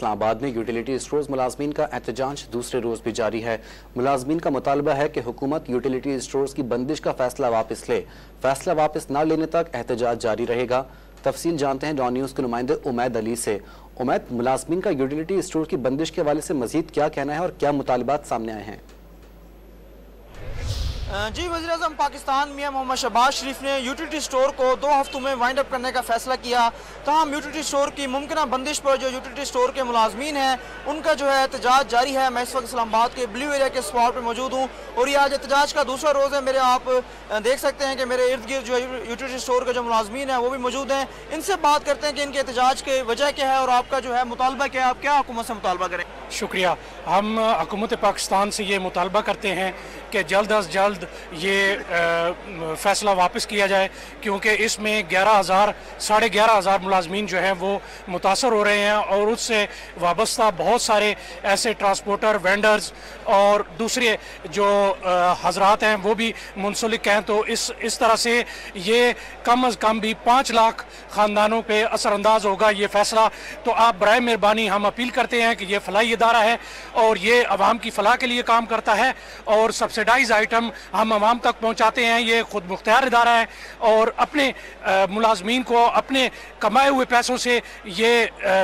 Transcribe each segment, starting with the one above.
इस्लामाबाद में utility stores मुलाजमीन का एहतजाज दूसरे रोज भी जारी है। मुलाजमीन का मुतालबा है कि हुकूमत यूटिलिटी स्टोर्स की बंदिश का फैसला वापस ले। फैसला वापस न लेने तक एहतजाज जारी रहेगा। तफसील जानते हैं डॉन न्यूज़ के नुमाइंदे उमैद अली से। उमैद, मुलाजमीन का यूटिलिटी स्टोर की बंदिश के हवाले से मजीद क्या कहना है और क्या मुतालबात सामने आए हैं? जी, वज़ीर-ए-आज़म पाकिस्तान मियां मोहम्मद शहबाज शरीफ ने यूटिलिटी स्टोर को 2 हफ्तों में वाइंड अप करने का फैसला किया। तमाम यूटिलिटी स्टोर की मुमकिन बंदिश पर जो यूटिलिटी स्टोर के मुलाजमीन हैं उनका जो है एहतजाज जारी है। मैं इस वक्त इस्लामाबाद के ब्लू एरिया के स्पॉट पर मौजूद हूँ और ये आज एहतजाज का दूसरा रोज़ है। मेरे आप देख सकते हैं कि मेरे इर्द गिर्द जो यूटिलिटी स्टोर के जो मुलाजमीन हैं वो भी मौजूद हैं। इनसे बात करते हैं कि इनके एहतजाज की वजह क्या है और आपका जो है मुतालबा क्या है, आप क्या हुकूमत से मुतालबा करें? शुक्रिया। हम हुकूमत पाकिस्तान से ये मुतालबा करते हैं कि जल्द अज जल्द ये फ़ैसला वापस किया जाए, क्योंकि इसमें 11,000 साढ़े 11,000 मुलाजमीन जो हैं वो मुतासर हो रहे हैं और उससे वाबस्ता बहुत सारे ऐसे ट्रांसपोर्टर, वेंडर्स और दूसरे जो हजरात हैं वो भी मुंसलिक हैं। तो इस तरह से ये कम अज़ कम भी 5 लाख ख़ानदानों पे असरअंदाज होगा ये फ़ैसला। तो आप बराए मेहरबानी हम अपील करते हैं कि ये फलाही इदारा है और ये अवाम की फलाह के लिए काम करता है और सब्सिडाइज आइटम हम अवाम तक पहुँचाते हैं। ये खुद मुख्तियार इदारा है और अपने मुलाजमीन को अपने कमाए हुए पैसों से ये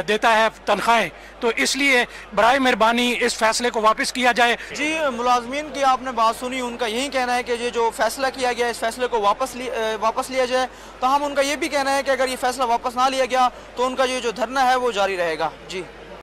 देता है तनख्वाहें। तो इसलिए बराए मेहरबानी इस फैसले को वापस किया जाए। जी, मुलाजमीन की आपने बात सुनी, उनका यही कहना है कि ये जो फैसला किया गया इस फैसले को वापस लिया जाए। तो हम उनका ये भी कहना है कि अगर ये फैसला वापस ना लिया गया तो उनका ये जो धरना है वो जारी रहेगा। जी।